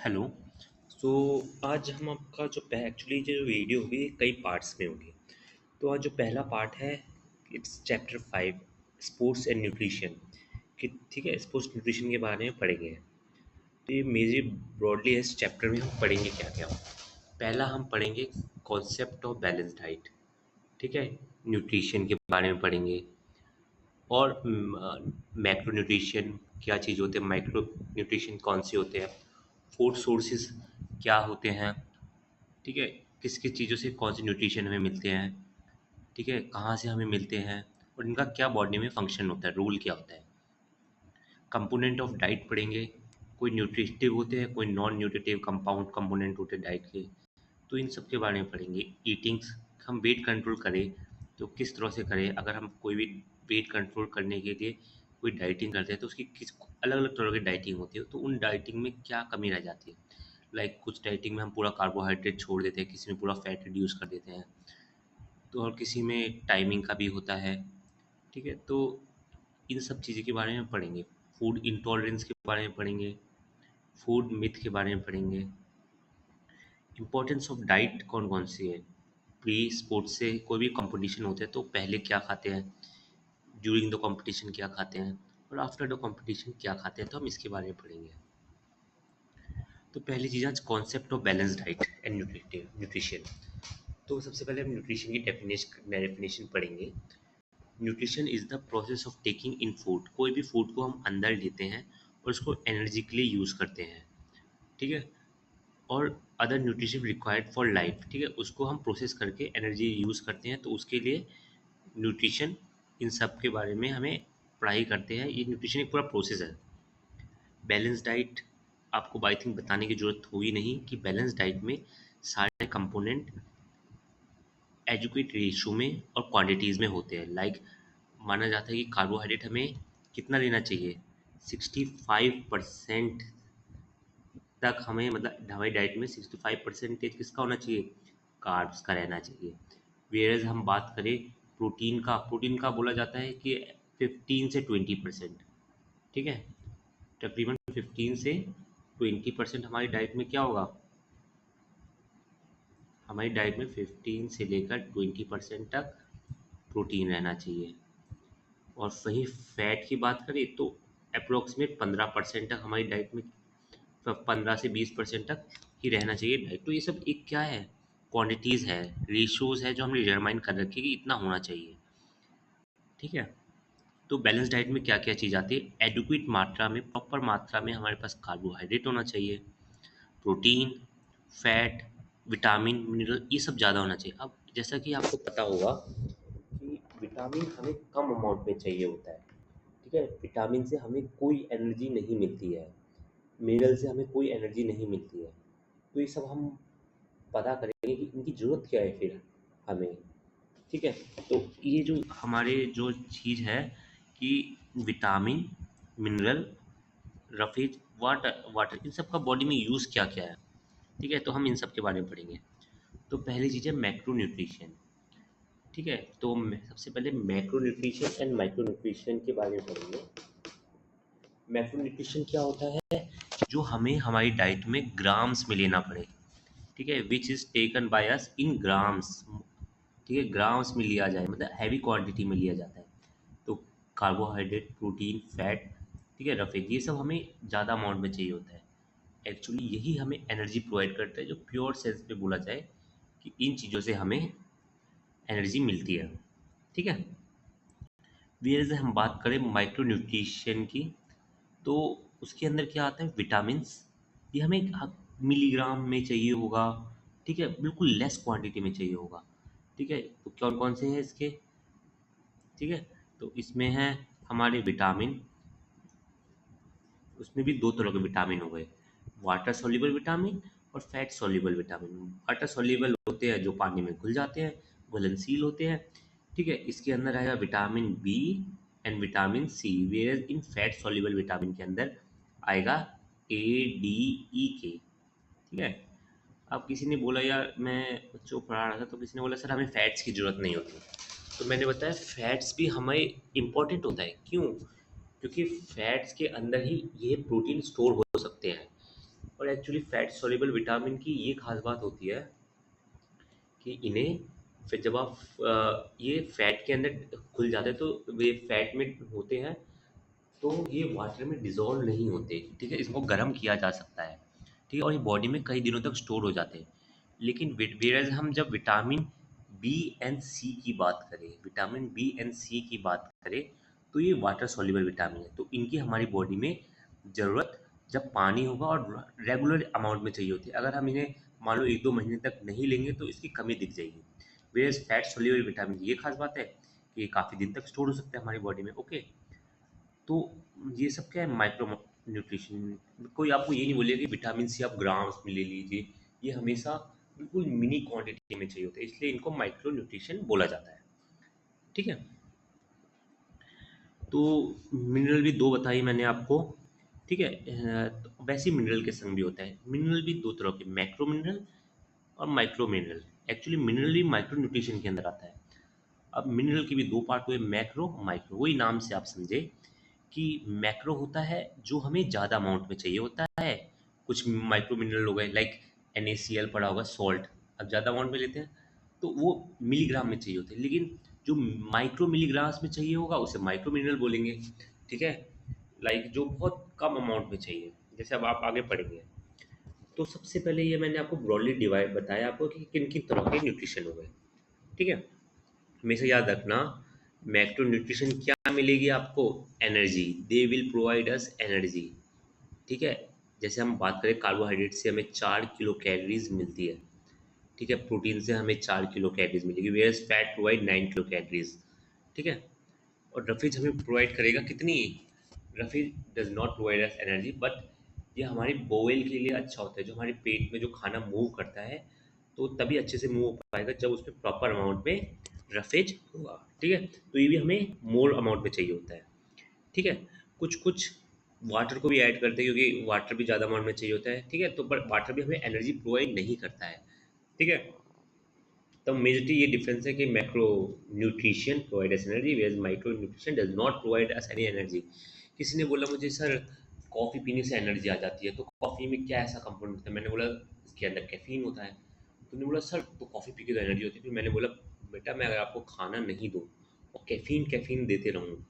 Hello. सो आज हम आपका जो एक्चुअली जो वीडियो होगी ये कई पार्ट्स में होगी। तो आज जो पहला पार्ट है, it's chapter 5, sports and nutrition. कि ठीक है, स्पोर्ट्स न्यूट्रिशन के बारे में पढ़ेंगे। तो ये मेरी ब्रॉडली इस चैप्टर में हम पढ़ेंगे क्या क्या। पहला हम पढ़ेंगे कॉन्सेप्ट ऑफ बैलेंस डाइट। ठीक है, न्यूट्रिशन के बारे में पढ़ेंगे। और मैक्रो न्यूट्रिशन क्या चीज़ होते हैं, माइक्रो न्यूट्रिशन कौन से होते हैं, फूड सोर्सेज क्या होते हैं। ठीक है, किस किस चीज़ों से कौन से न्यूट्रिशन हमें मिलते हैं। ठीक है, कहाँ से हमें मिलते हैं और इनका क्या बॉडी में फंक्शन होता है, रोल क्या होता है। कंपोनेंट ऑफ डाइट पढ़ेंगे, कोई न्यूट्रिटिव होते हैं, कोई नॉन न्यूट्रिटिव कंपाउंड कंपोनेंट होते हैं डाइट के। तो इन सब के बारे में पढ़ेंगे। ईटिंग्स, हम वेट कंट्रोल करें तो किस तरह से करें। अगर हम कोई भी वेट कंट्रोल करने के लिए कोई डाइटिंग करते हैं तो उसकी किस अलग अलग तरह की डाइटिंग होती है, तो उन डाइटिंग में क्या कमी रह जाती है। लाइक कुछ डाइटिंग में हम पूरा कार्बोहाइड्रेट छोड़ देते हैं, किसी में पूरा फैट रिड्यूस कर देते हैं, तो और किसी में टाइमिंग का भी होता है। ठीक है, तो इन सब चीज़ों के बारे में पढ़ेंगे। फूड इंटॉलरेंस के बारे में पढ़ेंगे, फूड मिथ के बारे में पढ़ेंगे। इम्पोर्टेंस ऑफ डाइट कौन कौन सी है। प्री स्पोर्ट्स से कोई भी कंपटीशन होते हैं तो पहले क्या खाते हैं, ड्यूरिंग द कंपटीशन क्या खाते हैं, और आफ्टर द कंपटीशन क्या खाते हैं, तो हम इसके बारे में पढ़ेंगे। तो पहली चीज़ आज concept of balance diet and nutrition. तो सबसे पहले हम न्यूट्रिशन की डेफिनेशन पढ़ेंगे। Nutrition is the process of taking in food, कोई भी फूड को हम अंदर लेते हैं और उसको एनर्जी के लिए यूज़ करते हैं। ठीक है, और other nutrition required for life. ठीक है, उसको हम प्रोसेस करके एनर्जी यूज़ करते हैं, तो उसके लिए न्यूट्रिशन, इन सब के बारे में हमें पढ़ाई करते हैं। ये न्यूट्रिशन एक पूरा प्रोसेस है। बैलेंस डाइट, आपको आई थिंक बताने की ज़रूरत होगी नहीं कि बैलेंस डाइट में सारे कंपोनेंट एजुकेट रेशो में और क्वांटिटीज़ में होते हैं। लाइक माना जाता है कि कार्बोहाइड्रेट हमें कितना लेना चाहिए, 65% तक हमें, मतलब हमारी डाइट में 65% किसका होना चाहिए, कार्ब्स का रहना चाहिए। वेयरएज हम बात करें प्रोटीन का बोला जाता है कि 15 से 20%। ठीक है, तकरीबन 15 से 20% हमारी डाइट में क्या होगा, हमारी डाइट में 15 से लेकर 20% तक प्रोटीन रहना चाहिए। और वहीं फैट की बात करें तो अप्रोक्सीमेट 15% तक हमारी डाइट में, 15 से 20% तक ही रहना चाहिए डाइट। तो ये सब एक क्या है, क्वांटिटीज़ है, रेशियोज है जो हमने डिटरमाइन कर रखी है कि इतना होना चाहिए। ठीक है, तो बैलेंस डाइट में क्या क्या चीज़ आती है, एडुक्वेट मात्रा में, प्रॉपर मात्रा में हमारे पास कार्बोहाइड्रेट होना चाहिए, प्रोटीन, फैट, विटामिन, मिनरल, ये सब ज़्यादा होना चाहिए। अब जैसा कि आपको पता होगा कि विटामिन हमें कम अमाउंट में चाहिए होता है। ठीक है, विटामिन से हमें कोई एनर्जी नहीं मिलती है, मिनरल से हमें कोई एनर्जी नहीं मिलती है। तो ये सब हम पता करेंगे कि इनकी ज़रूरत क्या है फिर हमें। ठीक है, तो ये जो हमारे जो चीज़ है कि vitamin, mineral, roughage, water water इन सब का बॉडी में यूज़ क्या क्या है। ठीक है, तो हम इन सब के बारे में पढ़ेंगे। तो पहली चीज़ है मैक्रो न्यूट्रिशन। ठीक है, तो सबसे पहले macro nutrition and micro nutrition के बारे में पढ़ेंगे। मैक्रो न्यूट्रिशन क्या होता है, जो हमें हमारी डाइट में ग्राम्स में लेना पड़े। ठीक है, which is taken by us in grams. ठीक है, ग्राम्स में लिया जाए, मतलब हैवी क्वांटिटी में लिया जाता है। तो कार्बोहाइड्रेट, प्रोटीन, फैट, ठीक है, रफेज, ये सब हमें ज़्यादा अमाउंट में चाहिए होता है। एक्चुअली यही हमें एनर्जी प्रोवाइड करता है, जो प्योर सेंस में बोला जाए कि इन चीज़ों से हमें एनर्जी मिलती है। ठीक है, वेयर हम बात करें माइक्रो न्यूट्रिशन की, तो उसके अंदर क्या आता है, विटामिन्स। ये हमें मिलीग्राम में चाहिए होगा। ठीक है, बिल्कुल लेस क्वांटिटी में चाहिए होगा। ठीक है, तो कौन कौन से हैं इसके। ठीक है, तो इसमें है हमारे विटामिन, उसमें भी दो तरह के विटामिन हो गए, वाटर सॉल्युबल विटामिन और fat soluble vitamin. Water soluble होते हैं जो पानी में घुल जाते हैं, घुलनशील होते हैं। ठीक है, इसके अंदर आएगा vitamin B and vitamin C, where in fat soluble vitamin के अंदर आएगा ए, डी, ई के। ठीक है, अब किसी ने बोला, यार मैं बच्चों को पढ़ा रहा था तो किसी ने बोला सर हमें फैट्स की ज़रूरत नहीं होती। तो मैंने बताया फैट्स भी हमें इम्पोर्टेंट होता है, क्यों, क्योंकि फैट्स के अंदर ही ये प्रोटीन स्टोर हो सकते हैं। और एक्चुअली फैट सॉल्युबल विटामिन की ये खास बात होती है कि इन्हें फिर जब आप ये फैट के अंदर घुल जाते हैं तो वे फैट में होते हैं, तो ये वाटर में डिज़ोल्व नहीं होते, ठीक है? इसको गर्म किया जा सकता है, ठीक है? और ये बॉडी में कई दिनों तक स्टोर हो जाते हैं। लेकिन वेयरएज़ हम जब विटामिन बी एंड सी की बात करें, विटामिन बी एंड सी की बात करें, तो ये वाटर सॉल्युबल विटामिन है, तो इनकी हमारी बॉडी में ज़रूरत जब पानी होगा और रेगुलर अमाउंट में चाहिए होती है। अगर हम इन्हें मान लो 1-2 महीने तक नहीं लेंगे तो इसकी कमी दिख जाएगी। वेयरएज़ फैट सॉल्युबल विटामिन ये खास बात है कि ये काफ़ी दिन तक स्टोर हो सकते हैं हमारी बॉडी में, ओके? तो ये सब क्या है, माइक्रो न्यूट्रिशन। कोई आपको ये नहीं बोलेगा कि विटामिन सी आप ग्राम्स में ले लीजिए, ये हमेशा बिल्कुल मिनी क्वांटिटी में चाहिए होता है, इसलिए इनको माइक्रो न्यूट्रिशन बोला जाता है, ठीक है? तो मिनरल भी दो बताई मैंने आपको, ठीक है? तो वैसे ही मिनरल के संग भी होता है। मिनरल भी दो तरह के, मैक्रो मिनरल और माइक्रो मिनरल। एक्चुअली मिनरल भी माइक्रो न्यूट्रिशन के अंदर आता है। अब मिनरल के भी दो पार्ट हुए, मैक्रो माइक्रो, वही नाम से आप समझे कि मैक्रो होता है जो हमें ज़्यादा अमाउंट में चाहिए होता है। कुछ माइक्रो मिनरल हो गए, लाइक NaCl पड़ा होगा, सॉल्ट, अब ज़्यादा अमाउंट में लेते हैं तो वो मिलीग्राम में चाहिए होते हैं, लेकिन जो माइक्रो मिलीग्राम्स में चाहिए होगा उसे माइक्रो मिनरल बोलेंगे, ठीक है? लाइक जो बहुत कम अमाउंट में चाहिए, जैसे अब आप आगे पढ़ेंगे। तो सबसे पहले ये मैंने आपको ब्रॉडली डिवाइड बताया आपको कि किन किन तरह के न्यूट्रिशन हो गए, ठीक है? हमेशा याद रखना, मैक्रो न्यूट्रिशन क्या मिलेगी आपको? Energy, they will provide us energy, ठीक है? जैसे हम बात करें कार्बोहाइड्रेट से हमें 4 किलो कैलोरीज मिलती है, ठीक है? प्रोटीन से हमें 4 किलो कैलोरीज मिलेगी, whereas fat provide 9 kilo calories, ठीक है? और रफेज हमें प्रोवाइड करेगा कितनी? Roughage does not provide us energy, but ये हमारी बोवेल के लिए अच्छा होता है, जो हमारे पेट में जो खाना मूव करता है तो तभी अच्छे से मूव हो पाएगा जब उसमें प्रॉपर अमाउंट में रफेज होगा, ठीक है? तो ये भी हमें मोर अमाउंट में चाहिए होता है, ठीक है? कुछ कुछ वाटर को भी ऐड करते हैं क्योंकि वाटर भी ज़्यादा अमाउंट में चाहिए होता है, ठीक है? तो बट वाटर भी हमें एनर्जी प्रोवाइड नहीं करता है, ठीक है? तब मेजरली ये डिफरेंस है कि macro nutrition provide us energy, whereas micro nutrition does not provide us any energy. किसी ने बोला मुझे सर कॉफ़ी पीने से एनर्जी आ जाती है, तो कॉफ़ी में क्या ऐसा कंपाउंड होता है? मैंने बोला इसके अंदर कैफीन होता है। तो उन्होंने बोला सर तो कॉफ़ी पी के तो एनर्जी होती है। फिर मैंने बोला बेटा मैं अगर आपको खाना नहीं दूँ और कैफीन कैफीन देते रहूँ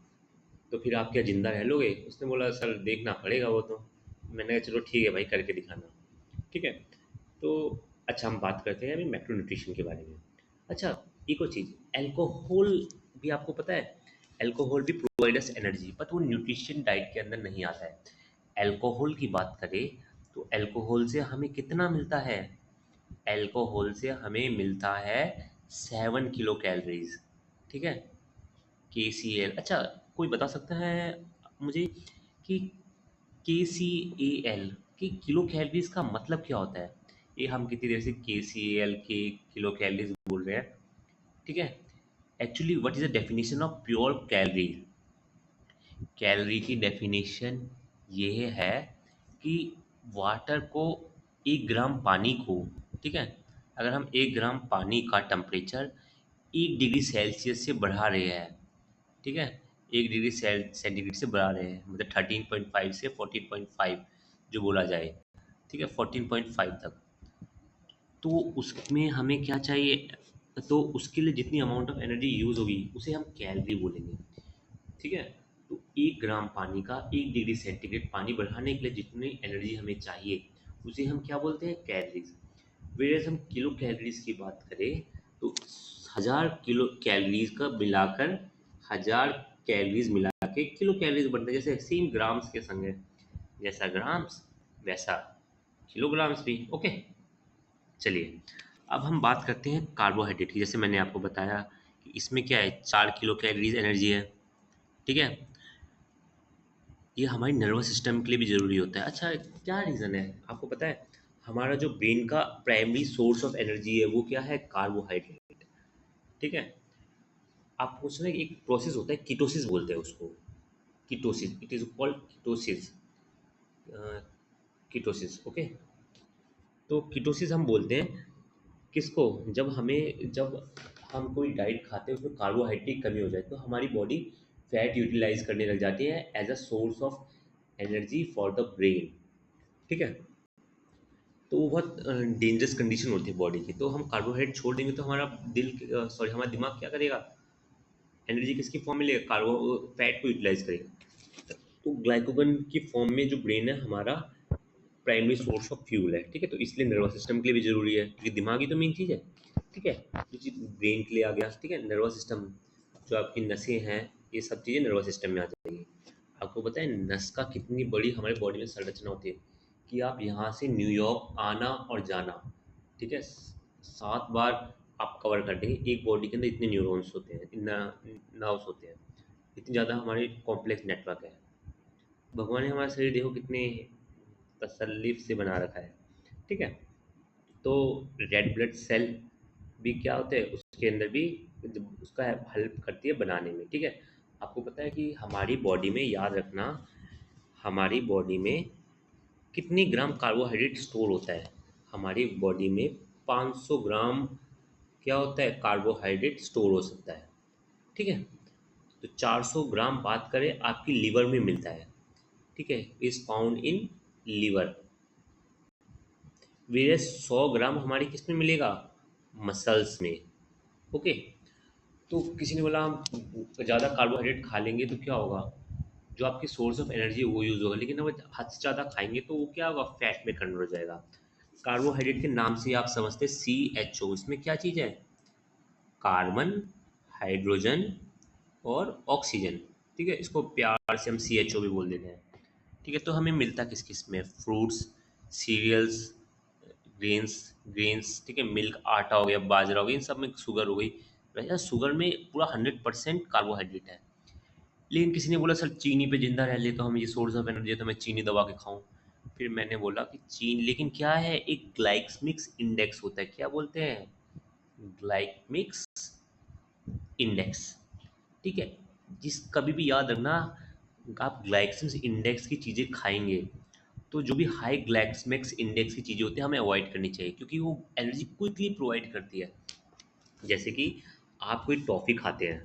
तो फिर आप क्या ज़िंदा रह लोगे? उसने बोला सर देखना पड़ेगा वो तो। मैंने कहा चलो ठीक है भाई करके दिखाना, ठीक है? तो अच्छा हम बात करते हैं अभी मैक्रो न्यूट्रिशन के बारे में। अच्छा, एक और चीज़, अल्कोहल भी आपको पता है? अल्कोहल भी प्रोवाइड अस एनर्जी, बट वो न्यूट्रिशन डाइट के अंदर नहीं आता है। अल्कोहल की बात करें तो अल्कोहल से हमें कितना मिलता है? अल्कोहल से हमें मिलता है 7 किलो कैलोरीज, ठीक है? KCl। अच्छा, कोई बता सकता है मुझे कि KCAL कि किलो कैलोरीज का मतलब क्या होता है? ये हम कितनी देर से KCAL के किलो कैलोरीज बोल रहे हैं, ठीक है? Actually what is the definition of pure calorie? Calorie की डेफिनेशन ये है कि वाटर को 1 ग्राम पानी को, ठीक है? अगर हम 1 ग्राम पानी का टेम्परेचर 1 डिग्री सेल्सियस से बढ़ा रहे हैं, ठीक है? 1 डिग्री सेंटीग्रेड से बढ़ा रहे हैं, मतलब 13.5 से 14.5 जो बोला जाए, ठीक है? 14.5 तक। तो उसमें हमें क्या चाहिए? तो उसके लिए जितनी अमाउंट ऑफ एनर्जी यूज़ होगी उसे हम कैलोरी बोलेंगे, ठीक है? तो 1 ग्राम पानी का 1 डिग्री सेंटीग्रेड पानी बढ़ाने के लिए जितनी एनर्जी हमें चाहिए उसे हम क्या बोलते हैं? कैलोरीज। वेयरएज हम किलो कैलोरीज की बात करें तो 1000 किलो कैलोरीज का मिलाकर, 1000 कैलोरीज मिला के किलो कैलोरीज बनता है, जैसे सेम ग्राम्स के संग है, जैसा ग्राम्स वैसा किलोग्राम्स भी, ओके? चलिए अब हम बात करते हैं कार्बोहाइड्रेट की। जैसे मैंने आपको बताया कि इसमें क्या है, 4 किलो कैलोरीज एनर्जी है, ठीक है? ये हमारी नर्वस सिस्टम के लिए भी ज़रूरी होता है। अच्छा, क्या रीज़न है आपको पता है? हमारा जो ब्रेन का प्राइमरी सोर्स ऑफ एनर्जी है वो क्या है? कार्बोहाइड्रेट, ठीक है? आप पूछ रहे हैं कि एक प्रोसेस होता है कीटोसिस बोलते हैं उसको, ketosis, it is called ketosis, ketosis, okay? तो कीटोसिस हम बोलते हैं किसको? जब हम कोई डाइट खाते हैं उसमें कार्बोहाइड्रेट की कमी हो जाए तो हमारी बॉडी फैट यूटिलाइज करने लग जाती है as a source of energy for the brain, ठीक है? तो वो बहुत डेंजरस कंडीशन होती है बॉडी की। तो हम कार्बोहाइड्रेट छोड़ देंगे तो हमारा सॉरी हमारा दिमाग क्या करेगा, एनर्जी किसकी फॉर्म में लेगा, कार्बो फैट को यूटिलाइज करेगा। तो ग्लाइकोजन की फॉर्म में जो ब्रेन है हमारा प्राइमरी सोर्स ऑफ फ्यूल है, ठीक है। तो इसलिए नर्वस सिस्टम के लिए भी जरूरी है, क्योंकि दिमाग ही तो मेन चीज़ है, ठीक है। जो चीज़ ब्रेन के लिए आ गया, ठीक है, नर्वस सिस्टम, जो आपकी नसें हैं, ये सब चीज़ें नर्वस सिस्टम में आ जाएंगी। आपको पता है नस का कितनी बड़ी हमारे बॉडी में संरचना होती है, कि आप यहाँ से न्यूयॉर्क आना और जाना, ठीक है, 7 बार आप कवर कर देंगे। एक बॉडी के अंदर इतने न्यूरॉन्स होते हैं, इतना नर्व्स होते हैं, इतनी ज़्यादा हमारे कॉम्प्लेक्स नेटवर्क है। भगवान ने हमारा शरीर देखो कितने तसल्लीफ से बना रखा है, ठीक है। तो रेड ब्लड सेल भी क्या होते हैं उसके अंदर भी, जब उसका हेल्प करती है बनाने में, ठीक है। आपको पता है कि हमारी बॉडी में, याद रखना, हमारी बॉडी में कितनी ग्राम कार्बोहाइड्रेट स्टोर होता है। हमारी बॉडी में 500 ग्राम क्या होता है, कार्बोहाइड्रेट स्टोर हो सकता है, ठीक है। तो 400 ग्राम बात करें आपकी लीवर में मिलता है, ठीक है, इज फाउंड इन लीवर। वेरे 100 ग्राम हमारी किस में मिलेगा, मसल्स में, ओके। तो किसी ने बोला हम ज़्यादा कार्बोहाइड्रेट खा लेंगे तो क्या होगा, जो आपकी सोर्स ऑफ एनर्जी है वो यूज़ होगा, लेकिन अगर हद से ज़्यादा खाएंगे तो वो क्या होगा, फैट में कन्वर्ट हो जाएगा। कार्बोहाइड्रेट के नाम से ही आप समझते हैं CHO, इसमें क्या चीज़ है, कार्बन, हाइड्रोजन और ऑक्सीजन, ठीक है। इसको प्यार से हम CHO भी बोल देते हैं, ठीक है। तो हमें मिलता किस किस में, फ्रूट्स, सीरियल्स, ग्रेन्स, ठीक है, मिल्क, आटा हो गया, बाजरा हो गया, इन सब में शुगर हो गई। वैसे शुगर में पूरा 100% कार्बोहाइड्रेट है। लेकिन किसी ने बोला सर चीनी पे जिंदा रह ले तो हमें ये सोर्स ऑफ एनर्जी है तो मैं चीनी दबा के खाऊं। फिर मैंने बोला कि चीन, लेकिन क्या है, एक ग्लाइकमिक्स इंडेक्स होता है, क्या बोलते हैं, ग्लाइकमिक्स इंडेक्स, ठीक है। जिस कभी भी याद रखना, आप ग्लाइकमिक्स इंडेक्स की चीज़ें खाएंगे तो जो भी हाई ग्लाइकमिक्स इंडेक्स की चीज़ें होती है हमें अवॉइड करनी चाहिए, क्योंकि वो एनर्जी क्विकली प्रोवाइड करती है। जैसे कि आप कोई टॉफ़ी खाते हैं,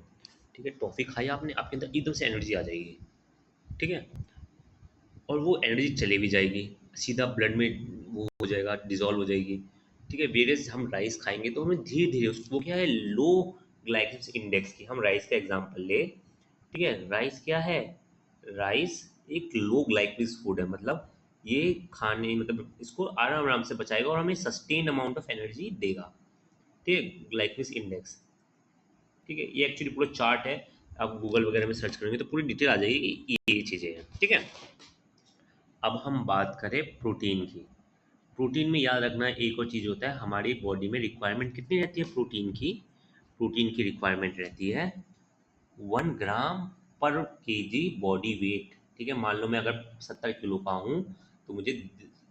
ठीक है, टॉफ़ी खाई आपने, आपके अंदर एकदम से एनर्जी आ जाएगी, ठीक है, और वो एनर्जी चली भी जाएगी, सीधा ब्लड में वो हो जाएगा, डिज़ोल्व हो जाएगी, ठीक है। वेरियस हम राइस खाएंगे तो हमें धीरे धीरे वो क्या है, लो ग्लाइकेमिक्स इंडेक्स की, हम राइस का एग्जांपल ले, ठीक है। राइस क्या है, राइस एक लो ग्लाइकेमिक्स फूड है, मतलब ये खाने, मतलब इसको आराम आराम से पचाएगा और हमें सस्टेन अमाउंट ऑफ एनर्जी देगा, ठीक है, ग्लाइकेमिक्स इंडेक्स, ठीक है। ये एक्चुअली पूरा चार्ट है, आप गूगल वगैरह में सर्च करेंगे तो पूरी डिटेल आ जाएगी कि ये चीज़ें हैं, ठीक है। अब हम बात करें प्रोटीन की। प्रोटीन में याद रखना एक और चीज़ होता है, हमारी बॉडी में रिक्वायरमेंट कितनी रहती है प्रोटीन की, प्रोटीन की रिक्वायरमेंट रहती है 1 ग्राम पर केजी बॉडी वेट, ठीक है। मान लो मैं अगर 70 किलो का हूँ तो मुझे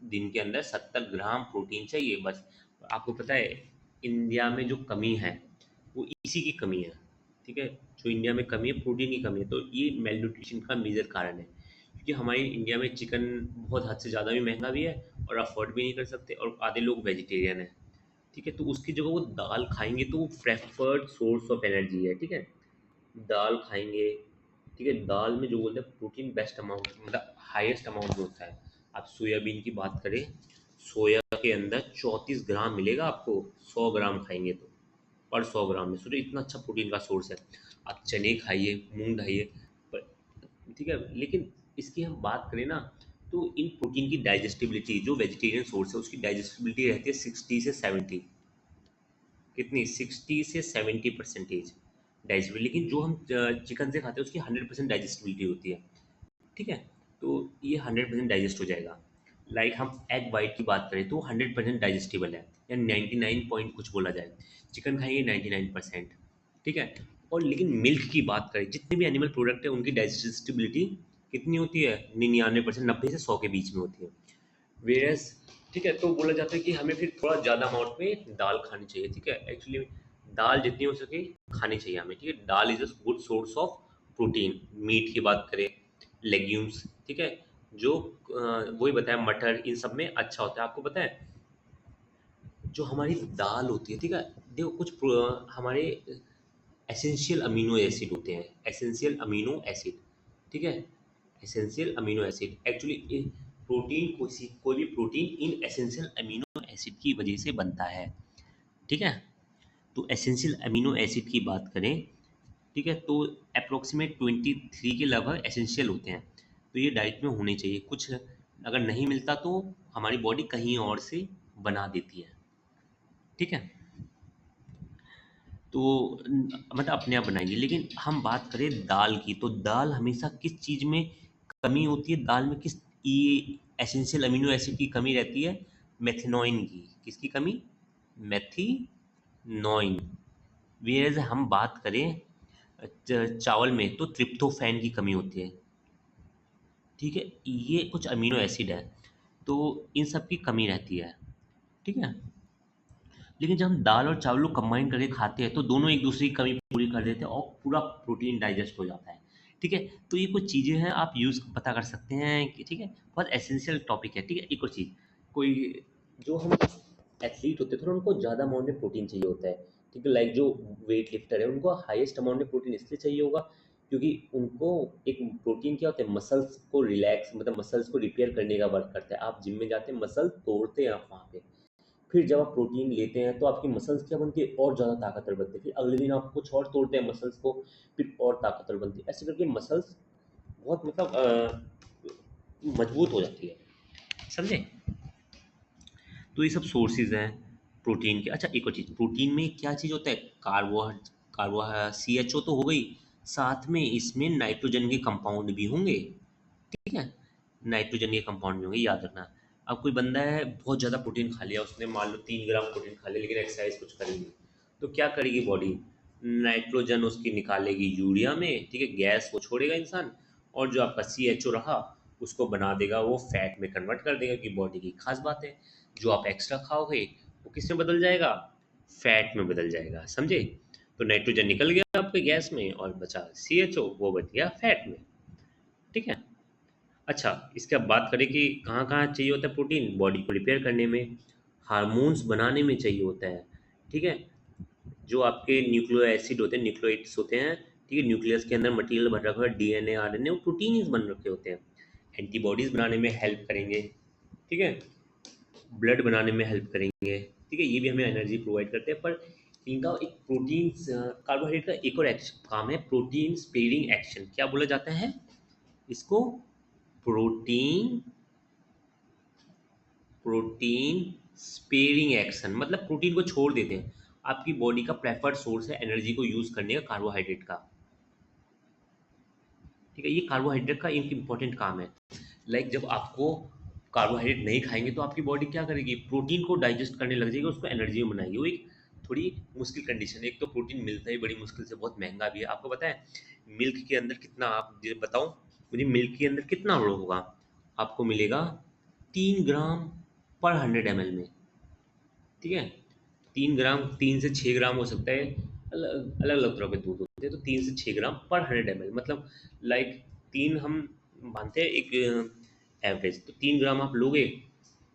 दिन के अंदर 70 ग्राम प्रोटीन चाहिए बस। आपको पता है इंडिया में जो कमी है वो इसी की कमी है, ठीक है। जो इंडिया में कमी है, प्रोटीन की कमी है, तो ये मेल न्यूट्रिशन का मेजर कारण है, क्योंकि हमारे इंडिया में चिकन बहुत हद से ज़्यादा भी महंगा भी है और अफोर्ड भी नहीं कर सकते, और आधे लोग वेजिटेरियन हैं, ठीक है। तो उसकी जगह वो दाल खाएंगे तो वो प्रेफर्ड सोर्स ऑफ एनर्जी है, ठीक है। दाल खाएंगे, ठीक है, दाल में जो बोलते हैं प्रोटीन बेस्ट अमाउंट, मतलब हाईएस्ट अमाउंट जो होता है। आप सोयाबीन की बात करें, सोया के अंदर 34 ग्राम मिलेगा आपको, 100 ग्राम खाएंगे तो, पर 100 ग्राम में सोचो इतना अच्छा प्रोटीन का सोर्स है। आप चने खाइए, मूंग खाइए, पर ठीक है। लेकिन इसकी हम बात करें ना, तो इन प्रोटीन की डाइजेस्टिबिलिटी, जो वेजिटेरियन सोर्स है उसकी डाइजेस्टिबिलिटी रहती है 60 से 70, कितनी, 60 से 70% डाइजेस्टिबिलिटी। लेकिन जो हम चिकन से खाते हैं उसकी 100% डाइजेस्टिबिलिटी होती है, ठीक है। तो ये 100% डाइजेस्ट हो जाएगा। लाइक हम एग वाइट की बात करें तो 100% डाइजेस्टिबल है, या 99 पॉइंट कुछ बोला जाए, चिकन खाइए 99%, ठीक है। और लेकिन मिल्क की बात करें, जितने भी एनिमल प्रोडक्ट है उनकी डाइजेस्टिबिलिटी कितनी होती है, 99%, 90 से 100 के बीच में होती है। वेरस, ठीक है, तो बोला जाता है कि हमें फिर थोड़ा ज़्यादा अमाउंट में दाल खानी चाहिए, ठीक है। एक्चुअली दाल जितनी हो सके खानी चाहिए हमें, ठीक है। Dal is a good source of protein. Meat की बात करें, लेग्यूम्स, ठीक है, जो वही बताया, मटर, इन सब में अच्छा होता है। आपको पता है जो हमारी दाल होती है, ठीक है, देखो कुछ हमारे एसेंशियल अमीनो एसिड होते हैं, एसेंशियल अमीनो एसिड, ठीक है, एसेंशियल अमीनो एसिड एक्चुअली कोई भी प्रोटीन इन एसेंशियल अमीनो एसिड की वजह से बनता है। ठीक है, तो एसेंशियल अमीनो एसिड की बात करें, ठीक है, तो अप्रोक्सीमेट 23 के लगभग एसेंशियल होते हैं। तो ये डाइट में होने चाहिए। कुछ अगर नहीं मिलता तो हमारी बॉडी कहीं और से बना देती है। ठीक है, तो मतलब अपने आप बनाएंगे। लेकिन हम बात करें दाल की, तो दाल हमेशा किस चीज़ में कमी होती है? दाल में किस ये एसेंशियल अमीनो एसिड की कमी रहती है? मेथिनोइन की। किसकी कमी? मेथिनोइन। वेयर हम बात करें चावल में, तो ट्रिप्टोफैन की कमी होती है। ठीक है, ये कुछ अमीनो एसिड है, तो इन सब की कमी रहती है। ठीक है, लेकिन जब हम दाल और चावल को कंबाइन करके खाते हैं तो दोनों एक दूसरे की कमी पूरी कर देते हैं और पूरा प्रोटीन डाइजेस्ट हो जाता है। ठीक है, तो ये कुछ चीज़ें हैं, आप यूज़ पता कर सकते हैं कि ठीक है, बहुत एसेंशियल टॉपिक है। ठीक है, एक और चीज़, कोई जो हम एथलीट होते हैं थोड़ा उनको ज़्यादा अमाउंट में प्रोटीन चाहिए होता है। ठीक है, लाइक जो वेट लिफ्टर है उनको हाईएस्ट अमाउंट में प्रोटीन इसलिए चाहिए होगा क्योंकि उनको एक प्रोटीन क्या होता है, मसल्स को रिलैक्स मतलब मसल्स को रिपेयर करने का वर्क करता है। आप जिम में जाते हैं, मसल तोड़ते हैं आप वहाँ पे, फिर जब आप प्रोटीन लेते हैं तो आपकी मसल्स क्या बनती है, और ज़्यादा ताकतवर बनती है। फिर अगले दिन आप कुछ और तोड़ते हैं मसल्स को, फिर और ताकतवर बनती है। ऐसे करके मसल्स बहुत मतलब मजबूत हो जाती है। समझे? तो ये सब सोर्सेज हैं प्रोटीन के। अच्छा, एक और चीज़, प्रोटीन में क्या चीज़ होता है? कार्बो CHO तो हो गई, साथ में इसमें नाइट्रोजन के कंपाउंड भी होंगे। ठीक है, नाइट्रोजन के कंपाउंड भी होंगे, याद रखना। अब कोई बंदा है बहुत ज़्यादा प्रोटीन खा लिया उसने, मान लो 3 ग्राम प्रोटीन खा लिया, लेकिन एक्सरसाइज कुछ करी नहीं, तो क्या करेगी बॉडी? नाइट्रोजन उसकी निकालेगी यूरिया में। ठीक है, गैस को छोड़ेगा इंसान, और जो आपका CHO रहा उसको बना देगा, वो फैट में कन्वर्ट कर देगा, कि बॉडी की खास बात है। जो आप एक्स्ट्रा खाओगे वो किस में बदल जाएगा? फैट में बदल जाएगा। समझे? तो नाइट्रोजन निकल गया आपके गैस में और बचा CHO, वो बच गया फैट में। ठीक है, अच्छा, इसके अब बात करें कि कहाँ-कहाँ चाहिए होता है प्रोटीन? बॉडी को रिपेयर करने में, हार्मोन्स बनाने में चाहिए होता है। ठीक है? जो आपके न्यूक्लियो एसिड होते हैं, न्यूक्लियोइड्स होते हैं, ठीक है? न्यूक्लियस के अंदर मटेरियल भर रखा है, डीएनए, आरएनए, वो प्रोटीन ही बन रखे होते हैं। एंटीबॉडीज़ बनाने में हेल्प करेंगे। ठीक है? ब्लड बनाने में हेल्प करेंगे। ठीक है? ये भी हमें एनर्जी प्रोवाइड करते हैं, पर इनका एक कार्बोहाइड्रेट का एक और काम है, प्रोटीन स्पेयरिंग एक्शन। क्या बोला जाता है इसको? प्रोटीन प्रोटीन स्पेयरिंग एक्शन, मतलब प्रोटीन को छोड़ देते हैं। आपकी बॉडी का प्रेफर्ड सोर्स है एनर्जी को यूज करने का, कार्बोहाइड्रेट का। ठीक है, ये कार्बोहाइड्रेट का एक इंपॉर्टेंट काम है। लाइक जब आपको कार्बोहाइड्रेट नहीं खाएंगे तो आपकी बॉडी क्या करेगी? प्रोटीन को डाइजेस्ट करने लग जाएगी, उसको एनर्जी में बनाएगी। वो एक थोड़ी मुश्किल कंडीशन है। एक तो प्रोटीन मिलता ही बड़ी मुश्किल से, बहुत महंगा भी है। आपको पता है मिल्क के अंदर कितना, आप मुझे बताओ, मुझे मिल्क के अंदर कितना होगा? आपको मिलेगा 3 ग्राम पर 100 ml में। ठीक है, 3 ग्राम, 3 से 6 ग्राम हो सकता है। अलग अलग अलग तरह के दूध होते हैं, तो 3 से 6 ग्राम पर 100 ml, मतलब लाइक तीन हम मानते हैं एक एवरेज, तो 3 ग्राम आप लोगे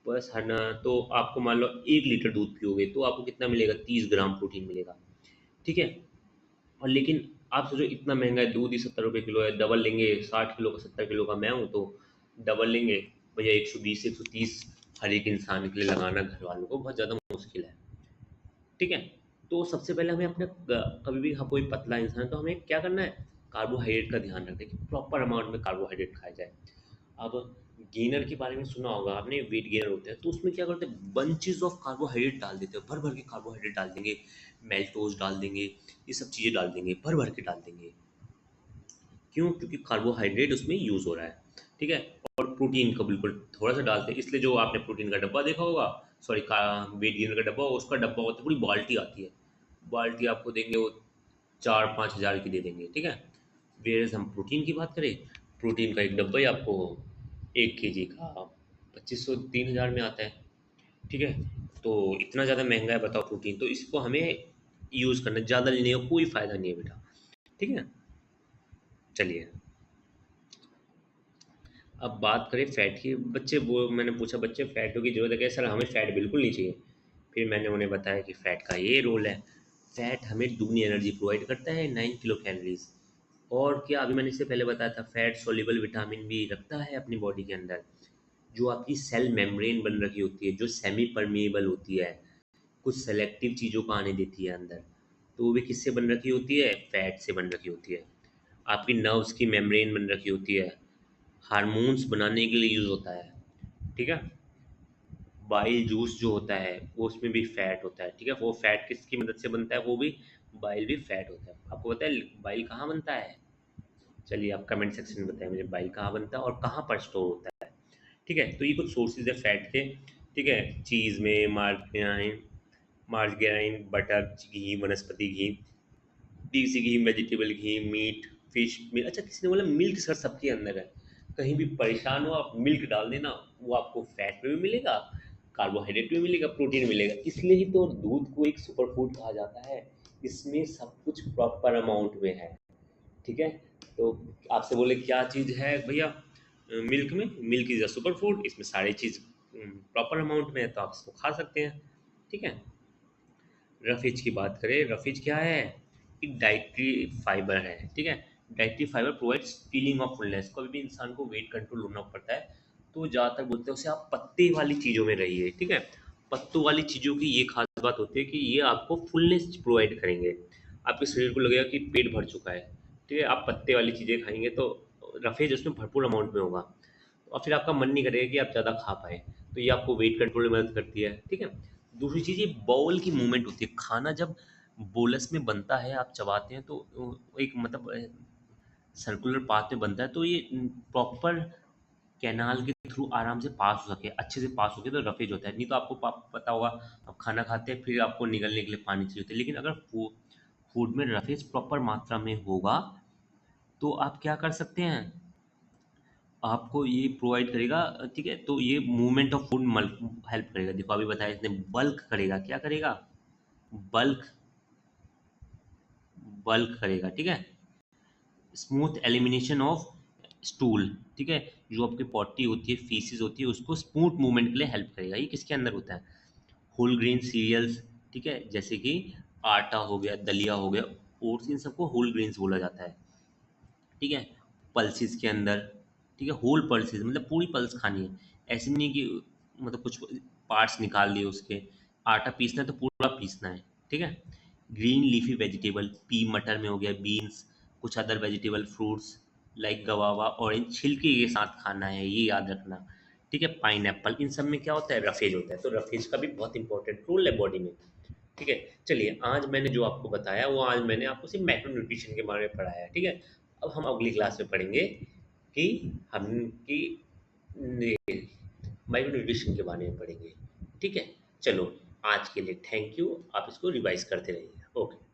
बस, है ना? तो आपको मान लो 1 लीटर दूध पियोगे तो आपको कितना मिलेगा? 30 ग्राम प्रोटीन मिलेगा। ठीक है, और लेकिन आप सोचो इतना महंगा है दूध ही, 70 रुपये किलो है। डबल लेंगे, 60 किलो का, 70 किलो का मैं हूँ तो डबल लेंगे, भैया 120 130 हर एक इंसान के लिए लगाना घर वालों को बहुत ज़्यादा मुश्किल है। ठीक है, तो सबसे पहले हमें अपने कभी भी कोई पतला इंसान है तो हमें क्या करना है? कार्बोहाइड्रेट का ध्यान रखना है कि प्रॉपर अमाउंट में कार्बोहाइड्रेट खाया जाए। अब गेनर के बारे में सुना होगा आपने, वेट गेनर होते हैं, तो उसमें क्या करते हैं? बंचेस ऑफ कार्बोहाइड्रेट डाल देते हैं, भर भर के कार्बोहाइड्रेट डाल देंगे, मेल्टोज डाल देंगे, ये सब चीज़ें डाल देंगे, भर भर के डाल देंगे। क्यों? क्योंकि कार्बोहाइड्रेट उसमें यूज़ हो रहा है। ठीक है, और प्रोटीन को बिल्कुल थोड़ा सा डालते हैं। इसलिए जो आपने प्रोटीन का डब्बा देखा होगा, सॉरी का वेट गेनर का डब्बा होगा, उसका डब्बा होता है, पूरी बाल्टी आती है। बाल्टी आपको देंगे वो 4-5 हज़ार की दे देंगे। ठीक है, वेयर हम प्रोटीन की बात करें, प्रोटीन का एक डब्बा ही आपको 1 kg का 2500-3000 में आता है। ठीक है, तो इतना ज़्यादा महंगा है बताओ प्रोटीन, तो इसको हमें यूज़ करना, ज़्यादा लेने का कोई फ़ायदा नहीं है बेटा। ठीक है, चलिए अब बात करें फैट की। बच्चे वो मैंने पूछा, बच्चे फैटों की ज़रूरत है क्या? सर हमें फ़ैट बिल्कुल नहीं चाहिए। फिर मैंने उन्हें बताया कि फ़ैट का ये रोल है, फ़ैट हमें दुगनी एनर्जी प्रोवाइड करता है, 9 किलो कैलोरीज। और क्या, अभी मैंने इससे पहले बताया था, फैट सोल्यूबल विटामिन भी रखता है अपनी बॉडी के अंदर। जो आपकी सेल मेम्ब्रेन बन रखी होती है, जो सेमी परमेएबल होती है, कुछ सेलेक्टिव चीज़ों को आने देती है अंदर, तो वो भी किससे बन रखी होती है? फैट से बन रखी होती है। आपकी नर्व्स की मेम्ब्रेन बन रखी होती है, हार्मोन्स बनाने के लिए यूज़ होता है, ठीक है। बाइल जूस जो होता है वो उसमें भी फैट होता है, ठीक है। वो फैट किसकी मदद से बनता है? वो भी बाइल भी फैट होता है। आपको पता है बाइल कहाँ बनता है? चलिए आप कमेंट सेक्शन में बताएं मुझे, बाइल कहाँ बनता है और कहाँ पर स्टोर होता है, ठीक है। तो ये कुछ सोर्सेज है फैट के, ठीक है। चीज़ में मार्गारीन, मार्गारीन, बटर, घी, वनस्पति घी, देसी घी, वेजिटेबल घी, मीट, फिश, अच्छा किसी ने बोला मिल्क सर सबके अंदर है। कहीं भी परेशान हो आप मिल्क डाल देना, वो आपको फैट में भी मिलेगा, कार्बोहाइड्रेट भी मिलेगा, प्रोटीन मिलेगा। इसलिए ही तो दूध को एक सुपर फूड कहा जाता है, इसमें सब कुछ प्रॉपर अमाउंट में है, ठीक है। तो आपसे बोले क्या चीज़ है भैया मिल्क में? Milk is a super food, इसमें सारी चीज़ प्रॉपर अमाउंट में है, तो आप इसको खा सकते हैं, ठीक है। रफेज की बात करें, रफेज क्या है? एक डाइटरी फाइबर है, ठीक है। Dietary fibre provides feeling of fullness. कभी भी इंसान को वेट कंट्रोल होना पड़ता है तो ज़्यादातर बोलते हैं उसे आप पत्ते वाली चीज़ों में रहिए, ठीक है। पत्तों वाली चीज़ों की ये खास बात होती है कि ये आपको फुलनेस प्रोवाइड करेंगे, आपके शरीर को लगेगा कि पेट भर चुका है, ठीक है। आप पत्ते वाली चीज़ें खाएंगे तो रफेज उसमें भरपूर अमाउंट में होगा, और फिर आपका मन नहीं करेगा कि आप ज़्यादा खा पाएँ, तो ये आपको वेट कंट्रोल में मदद करती है, ठीक है। दूसरी चीज़ ये बाउल की मूवमेंट होती है, खाना जब बोलस में बनता है आप चबाते हैं तो एक मतलब सर्कुलर पाथ में बनता है, तो ये प्रॉपर कैनाल के थ्रू आराम से पास हो सके, अच्छे से पास हो सके, तो रफेज होता है। नहीं तो आपको पता होगा आप खाना खाते हैं फिर आपको निगलने के लिए पानी चाहिए होता है, लेकिन अगर फूड में रफेज प्रॉपर मात्रा में होगा तो आप क्या कर सकते हैं, आपको ये प्रोवाइड करेगा, ठीक है। तो ये मूवमेंट ऑफ फूड हेल्प करेगा। देखो अभी बताया इसने बल्क करेगा, क्या करेगा? बल्क, बल्क करेगा, ठीक है। स्मूथ एलिमिनेशन ऑफ स्टूल, ठीक है। जो आपकी पॉटी होती है, फीसिस होती है, उसको स्मूथ मूवमेंट के लिए हेल्प करेगा। ये किसके अंदर होता है? होल ग्रेन सीरियल्स, ठीक है, जैसे कि आटा हो गया, दलिया हो गया, ओट्स, इन सबको होल ग्रेन्स बोला जाता है, ठीक है। पल्सेस के अंदर, ठीक है, होल पल्सेस मतलब पूरी पल्स खानी है, ऐसे नहीं कि मतलब कुछ पार्ट्स निकाल दिए उसके। आटा पीसना है तो पूरा पीसना है, ठीक है। ग्रीन लीफी वेजिटेबल, पी मटर में हो गया, बीन्स, कुछ other vegetable, fruits like गवावा, orange, छिलके के साथ खाना है, ये याद रखना, ठीक है। पाइन इन सब में क्या होता है? रफेज होता है, तो रफेज का भी बहुत इंपॉर्टेंट रोल है बॉडी में, ठीक है। चलिए आज मैंने जो आपको बताया वो आज मैंने आपको सिर्फ मैक्रो न्यूट्रिशन के बारे में पढ़ाया है, ठीक है। अब हम अगली क्लास में पढ़ेंगे कि हम कि माइक्रो न्यूट्रिशन के बारे में पढ़ेंगे, ठीक है। चलो आज के लिए थैंक यू, आप इसको रिवाइज करते रहिए, ओके।